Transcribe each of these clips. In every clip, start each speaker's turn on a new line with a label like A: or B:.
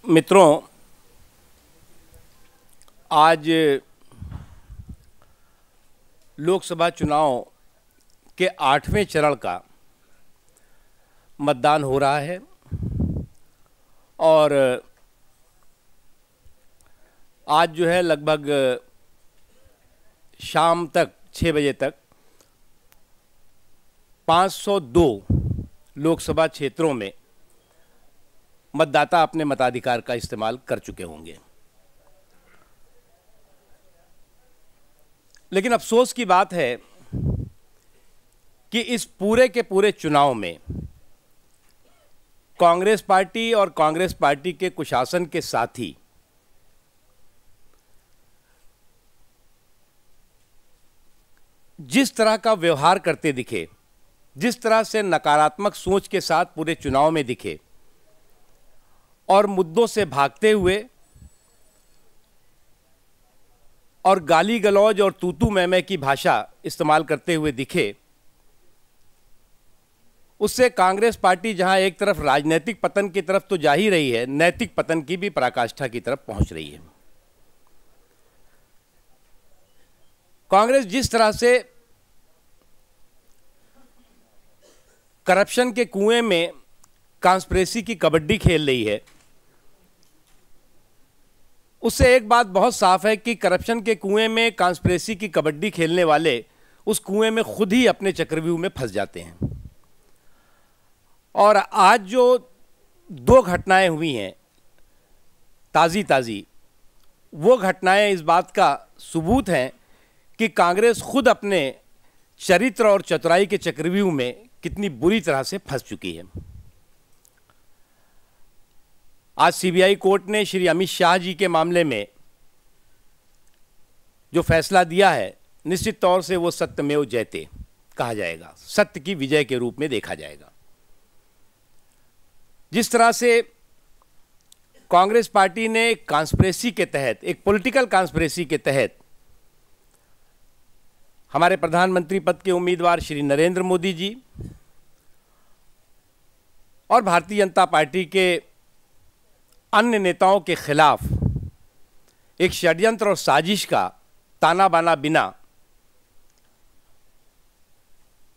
A: मित्रों, आज लोकसभा चुनाव के 8वें चरण का मतदान हो रहा है और आज जो है लगभग शाम तक 6 बजे तक 502 लोकसभा क्षेत्रों में मतदाता अपने मताधिकार का इस्तेमाल कर चुके होंगे। लेकिन अफसोस की बात है कि इस पूरे के पूरे चुनाव में कांग्रेस पार्टी और कांग्रेस पार्टी के कुशासन के साथी जिस तरह का व्यवहार करते दिखे, जिस तरह से नकारात्मक सोच के साथ पूरे चुनाव में दिखे और मुद्दों से भागते हुए और गाली गलौज और तूतू मैमे की भाषा इस्तेमाल करते हुए दिखे, उससे कांग्रेस पार्टी जहां एक तरफ राजनीतिक पतन की तरफ तो जा ही रही है, नैतिक पतन की भी पराकाष्ठा की तरफ पहुंच रही है। कांग्रेस जिस तरह से करप्शन के कुएं में कॉन्स्पिरेसी की कबड्डी खेल रही है, उससे एक बात बहुत साफ है कि करप्शन के कुएं में कॉन्स्पिरेसी की कबड्डी खेलने वाले उस कुएं में खुद ही अपने चक्रव्यूह में फंस जाते हैं। और आज जो 2 घटनाएं हुई हैं ताज़ी, वो घटनाएं इस बात का सबूत हैं कि कांग्रेस खुद अपने चरित्र और चतुराई के चक्रव्यूह में कितनी बुरी तरह से फंस चुकी है। आज सीबीआई कोर्ट ने श्री अमित शाह जी के मामले में जो फैसला दिया है, निश्चित तौर से वो सत्यमेव जयते कहा जाएगा, सत्य की विजय के रूप में देखा जाएगा। जिस तरह से कांग्रेस पार्टी ने कॉन्स्पिरेसी के तहत, एक पॉलिटिकल कॉन्स्पिरेसी के तहत हमारे प्रधानमंत्री पद के उम्मीदवार श्री नरेंद्र मोदी जी और भारतीय जनता पार्टी के अन्य नेताओं के खिलाफ एक षड्यंत्र और साजिश का ताना बाना बिना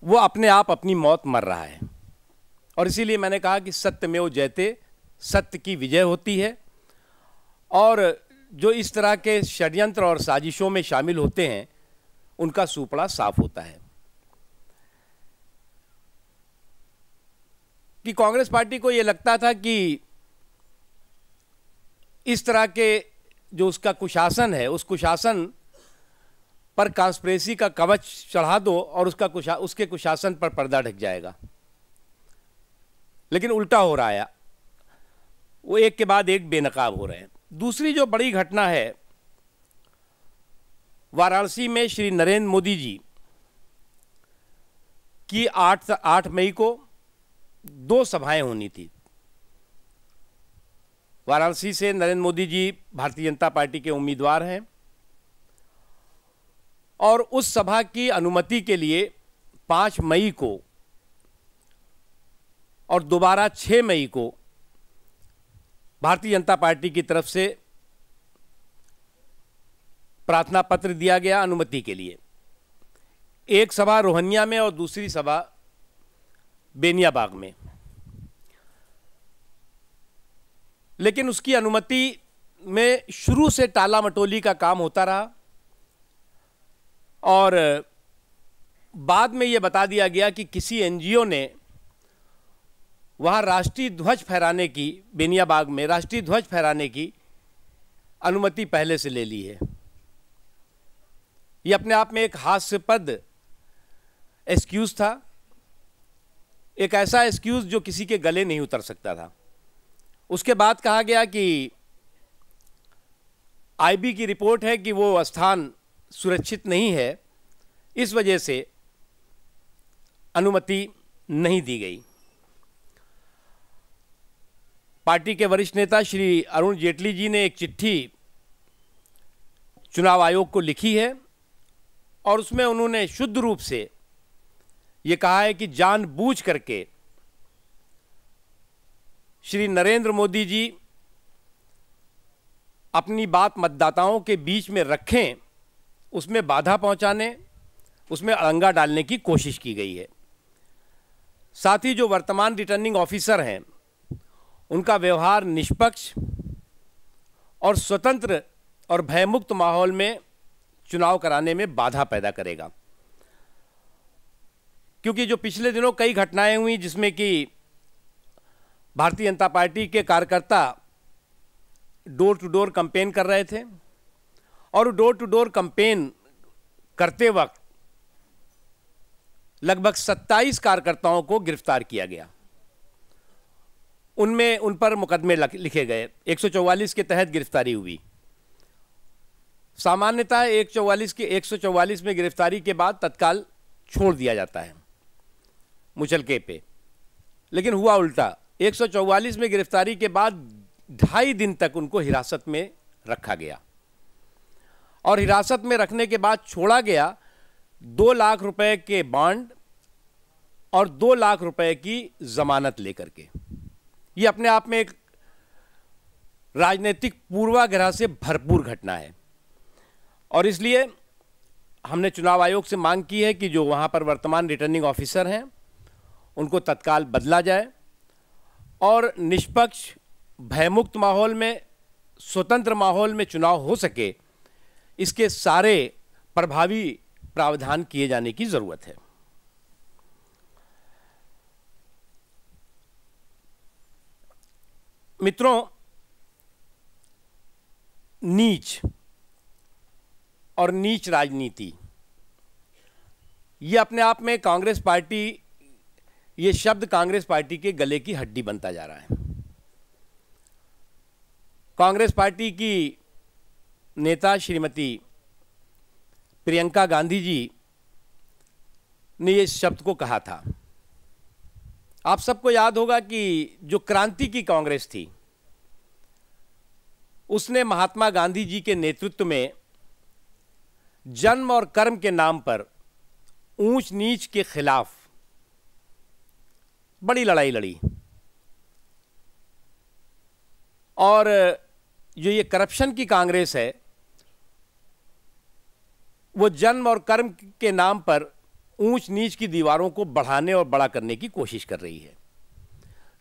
A: वो अपने आप अपनी मौत मर रहा है। और इसीलिए मैंने कहा कि सत्यमेव जयते, सत्य की विजय होती है। और जो इस तरह के षड्यंत्र और साजिशों में शामिल होते हैं, उनका सूपड़ा साफ होता है। कि कांग्रेस पार्टी को ये लगता था कि इस तरह के जो उसका कुशासन है, उस कुशासन पर कॉन्स्पिरेसी का कवच चढ़ा दो और उसके कुशासन पर पर्दा ढक जाएगा। लेकिन उल्टा हो रहा है, वो एक के बाद एक बेनकाब हो रहे हैं। दूसरी जो बड़ी घटना है, वाराणसी में श्री नरेंद्र मोदी जी की 8 मई को 2 सभाएं होनी थी। वाराणसी से नरेंद्र मोदी जी भारतीय जनता पार्टी के उम्मीदवार हैं और उस सभा की अनुमति के लिए 5 मई को और दोबारा 6 मई को भारतीय जनता पार्टी की तरफ से प्रार्थना पत्र दिया गया अनुमति के लिए। एक सभा रोहनिया में और दूसरी सभा बेनियाबाग में। लेकिन उसकी अनुमति में शुरू से टाला मटोली का काम होता रहा और बाद में यह बता दिया गया कि किसी एनजीओ ने वहां राष्ट्रीय ध्वज फहराने की, बेनियाबाग में राष्ट्रीय ध्वज फहराने की अनुमति पहले से ले ली है। यह अपने आप में एक हास्यास्पद एक्सक्यूज था, एक ऐसा एक्सक्यूज जो किसी के गले नहीं उतर सकता था। उसके बाद कहा गया कि आईबी की रिपोर्ट है कि वो स्थान सुरक्षित नहीं है, इस वजह से अनुमति नहीं दी गई। पार्टी के वरिष्ठ नेता श्री अरुण जेटली जी ने एक चिट्ठी चुनाव आयोग को लिखी है और उसमें उन्होंने शुद्ध रूप से ये कहा है कि जानबूझ करके श्री नरेंद्र मोदी जी अपनी बात मतदाताओं के बीच में रखें, उसमें बाधा पहुंचाने, उसमें अड़ंगा डालने की कोशिश की गई है। साथ ही जो वर्तमान रिटर्निंग ऑफिसर हैं, उनका व्यवहार निष्पक्ष और स्वतंत्र और भयमुक्त माहौल में चुनाव कराने में बाधा पैदा करेगा। क्योंकि जो पिछले दिनों कई घटनाएं हुई जिसमें कि भारतीय जनता पार्टी के कार्यकर्ता डोर टू डोर कैंपेन कर रहे थे और डोर टू डोर कैंपेन करते वक्त लगभग 27 कार्यकर्ताओं को गिरफ्तार किया गया। उनमें उन पर मुकदमे लिखे गए, 144 के तहत गिरफ्तारी हुई। सामान्यतः 144 में गिरफ्तारी के बाद तत्काल छोड़ दिया जाता है मुचलके पे, लेकिन हुआ उल्टा। 144 में गिरफ्तारी के बाद 2.5 दिन तक उनको हिरासत में रखा गया और हिरासत में रखने के बाद छोड़ा गया 2 लाख रुपए के बॉन्ड और 2 लाख रुपए की जमानत लेकर के। ये अपने आप में एक राजनीतिक पूर्वाग्रह से भरपूर घटना है और इसलिए हमने चुनाव आयोग से मांग की है कि जो वहाँ पर वर्तमान रिटर्निंग ऑफिसर हैं उनको तत्काल बदला जाए और निष्पक्ष, भयमुक्त माहौल में, स्वतंत्र माहौल में चुनाव हो सके, इसके सारे प्रभावी प्रावधान किए जाने की जरूरत है। मित्रों, नीच और नीच राजनीति, ये अपने आप में कांग्रेस पार्टी, ये शब्द कांग्रेस पार्टी के गले की हड्डी बनता जा रहा है। कांग्रेस पार्टी की नेता श्रीमती प्रियंका गांधी जी ने ये शब्द को कहा था। आप सबको याद होगा कि जो क्रांति की कांग्रेस थी, उसने महात्मा गांधी जी के नेतृत्व में जन्म और कर्म के नाम पर ऊंच नीच के खिलाफ बड़ी लड़ाई लड़ी और जो ये करप्शन की कांग्रेस है, वो जन्म और कर्म के नाम पर ऊंच नीच की दीवारों को बढ़ाने और बड़ा करने की कोशिश कर रही है।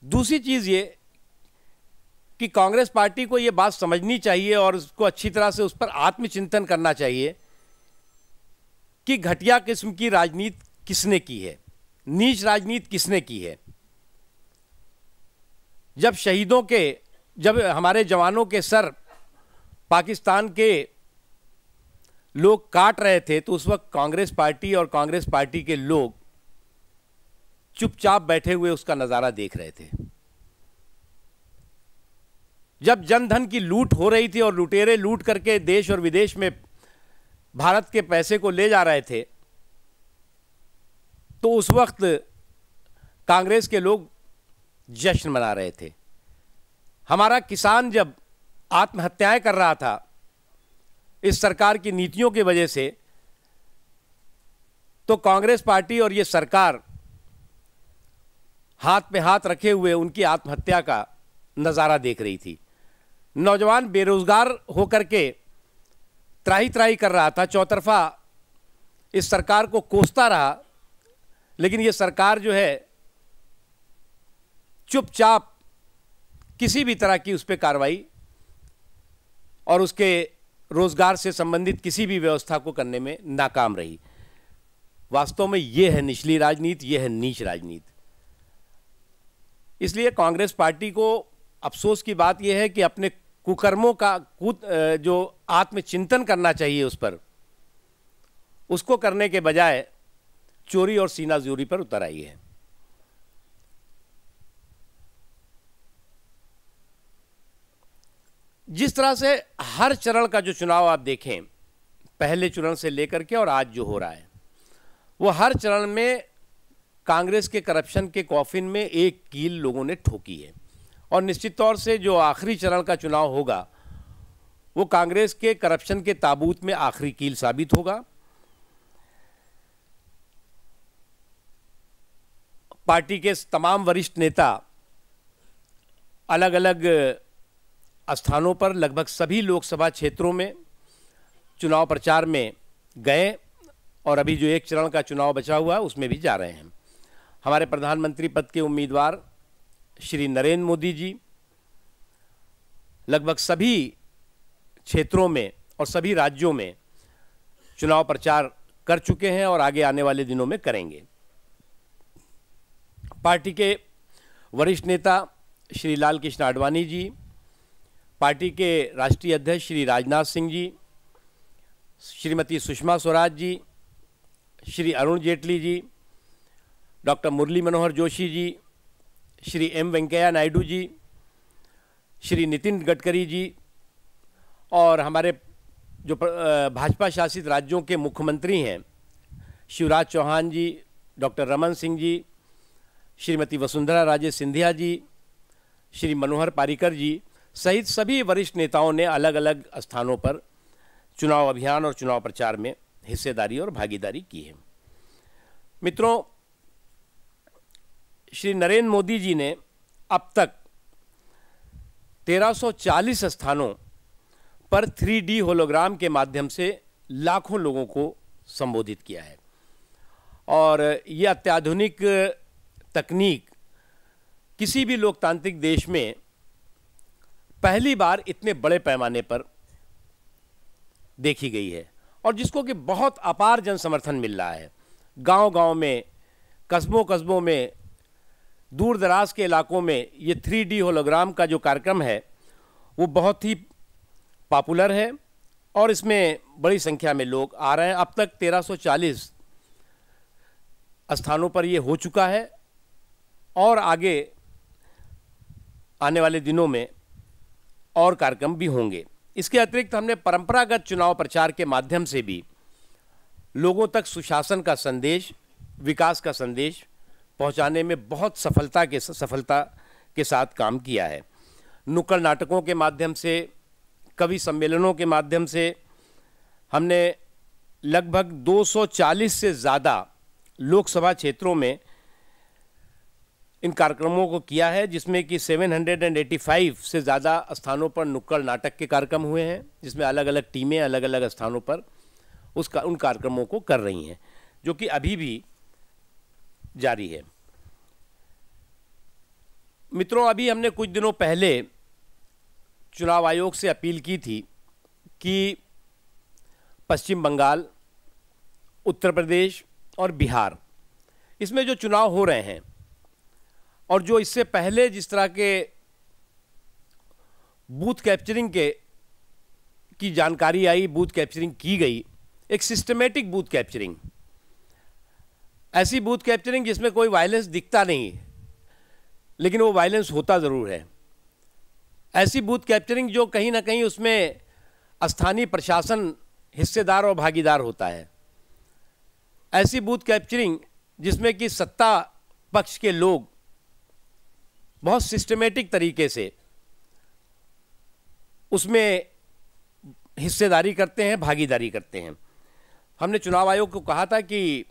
A: दूसरी चीज़ ये कि कांग्रेस पार्टी को ये बात समझनी चाहिए और उसको अच्छी तरह से उस पर आत्मचिंतन करना चाहिए कि घटिया किस्म की राजनीति किसने की है, नीच राजनीति किसने की है। जब हमारे जवानों के सर पाकिस्तान के लोग काट रहे थे, तो उस वक्त कांग्रेस पार्टी और कांग्रेस पार्टी के लोग चुपचाप बैठे हुए उसका नजारा देख रहे थे। जब जनधन की लूट हो रही थी और लुटेरे लूट करके देश और विदेश में भारत के पैसे को ले जा रहे थे, तो उस वक्त कांग्रेस के लोग जश्न मना रहे थे। हमारा किसान जब आत्महत्याएं कर रहा था इस सरकार की नीतियों की वजह से, तो कांग्रेस पार्टी और ये सरकार हाथ पे हाथ रखे हुए उनकी आत्महत्या का नज़ारा देख रही थी। नौजवान बेरोजगार होकर के त्राही त्राही कर रहा था, चौतरफा इस सरकार को कोसता रहा, लेकिन ये सरकार जो है चुपचाप किसी भी तरह की उस पर कार्रवाई और उसके रोजगार से संबंधित किसी भी व्यवस्था को करने में नाकाम रही। वास्तव में यह है निचली राजनीति, यह है नीच राजनीति। इसलिए कांग्रेस पार्टी को अफसोस की बात यह है कि अपने कुकर्मों का जो आत्मचिंतन करना चाहिए उस पर, उसको करने के बजाय चोरी और सीनाजोरी पर उतर आई है। जिस तरह से हर चरण का जो चुनाव आप देखें, पहले चरण से लेकर के और आज जो हो रहा है, वो हर चरण में कांग्रेस के करप्शन के कॉफिन में एक कील लोगों ने ठोकी है। और निश्चित तौर से जो आखिरी चरण का चुनाव होगा वो कांग्रेस के करप्शन के ताबूत में आखिरी कील साबित होगा। पार्टी के तमाम वरिष्ठ नेता अलग अलग स्थानों पर लगभग सभी लोकसभा क्षेत्रों में चुनाव प्रचार में गए और अभी जो एक चरण का चुनाव बचा हुआ है उसमें भी जा रहे हैं। हमारे प्रधानमंत्री पद के उम्मीदवार श्री नरेंद्र मोदी जी लगभग सभी क्षेत्रों में और सभी राज्यों में चुनाव प्रचार कर चुके हैं और आगे आने वाले दिनों में करेंगे। पार्टी के वरिष्ठ नेता श्री लाल कृष्ण आडवाणी जी, पार्टी के राष्ट्रीय अध्यक्ष श्री राजनाथ सिंह जी, श्रीमती सुषमा स्वराज जी, श्री अरुण जेटली जी, डॉक्टर मुरली मनोहर जोशी जी, श्री एम वेंकैया नायडू जी, श्री नितिन गडकरी जी और हमारे जो भाजपा शासित राज्यों के मुख्यमंत्री हैं शिवराज चौहान जी, डॉक्टर रमन सिंह जी, श्रीमती वसुंधरा राजे सिंधिया जी, श्री मनोहर पारीकर जी सहित सभी वरिष्ठ नेताओं ने अलग अलग स्थानों पर चुनाव अभियान और चुनाव प्रचार में हिस्सेदारी और भागीदारी की है। मित्रों, श्री नरेंद्र मोदी जी ने अब तक 1340 स्थानों पर 3D होलोग्राम के माध्यम से लाखों लोगों को संबोधित किया है और ये अत्याधुनिक तकनीक किसी भी लोकतांत्रिक देश में पहली बार इतने बड़े पैमाने पर देखी गई है और जिसको कि बहुत अपार जन समर्थन मिल रहा है। गांव-गांव में, कस्बों में, दूर दराज के इलाकों में ये 3D होलोग्राम का जो कार्यक्रम है वो बहुत ही पॉपुलर है और इसमें बड़ी संख्या में लोग आ रहे हैं। अब तक 1340 स्थानों पर ये हो चुका है और आगे आने वाले दिनों में और कार्यक्रम भी होंगे। इसके अतिरिक्त हमने परंपरागत चुनाव प्रचार के माध्यम से भी लोगों तक सुशासन का संदेश, विकास का संदेश पहुंचाने में बहुत सफलता के साथ काम किया है। नुक्कड़ नाटकों के माध्यम से, कवि सम्मेलनों के माध्यम से हमने लगभग 240 से ज़्यादा लोकसभा क्षेत्रों में इन कार्यक्रमों को किया है, जिसमें कि 785 से ज़्यादा स्थानों पर नुक्कड़ नाटक के कार्यक्रम हुए हैं, जिसमें अलग अलग टीमें अलग अलग स्थानों पर उन कार्यक्रमों को कर रही हैं, जो कि अभी भी जारी है। मित्रों, अभी हमने कुछ दिनों पहले चुनाव आयोग से अपील की थी कि पश्चिम बंगाल, उत्तर प्रदेश और बिहार, इसमें जो चुनाव हो रहे हैं और जो इससे पहले जिस तरह के बूथ कैप्चरिंग की जानकारी आई, बूथ कैप्चरिंग की गई, एक सिस्टमेटिक बूथ कैप्चरिंग, ऐसी बूथ कैप्चरिंग जिसमें कोई वायलेंस दिखता नहीं लेकिन वो वायलेंस होता ज़रूर है, ऐसी बूथ कैप्चरिंग जो कहीं ना कहीं उसमें स्थानीय प्रशासन हिस्सेदार और भागीदार होता है, ऐसी बूथ कैप्चरिंग जिसमें कि सत्ता पक्ष के लोग बहुत सिस्टमेटिक तरीके से उसमें हिस्सेदारी करते हैं, भागीदारी करते हैं। हमने चुनाव आयोग को कहा था कि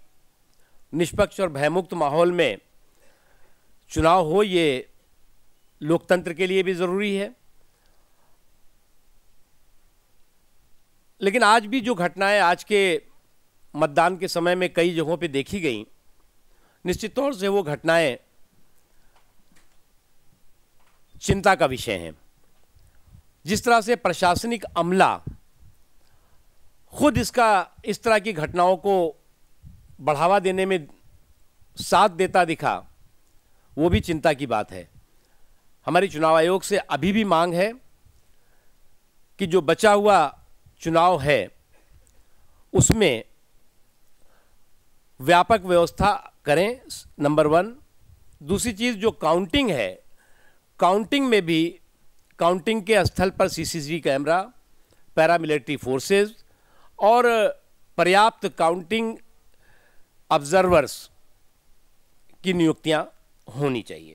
A: निष्पक्ष और भयमुक्त माहौल में चुनाव हो, ये लोकतंत्र के लिए भी ज़रूरी है। लेकिन आज भी जो घटनाएं आज के मतदान के समय में कई जगहों पे देखी गई, निश्चित तौर से वो घटनाएं चिंता का विषय हैं। जिस तरह से प्रशासनिक अमला खुद इस तरह की घटनाओं को बढ़ावा देने में साथ देता दिखा, वो भी चिंता की बात है। हमारी चुनाव आयोग से अभी भी मांग है कि जो बचा हुआ चुनाव है उसमें व्यापक व्यवस्था करें, नंबर 1। दूसरी चीज़, जो काउंटिंग है, काउंटिंग में भी काउंटिंग के स्थल पर सीसीटीवी कैमरा, पैरामिलिट्री फोर्सेस और पर्याप्त काउंटिंग ऑब्जर्वर्स की नियुक्तियां होनी चाहिए।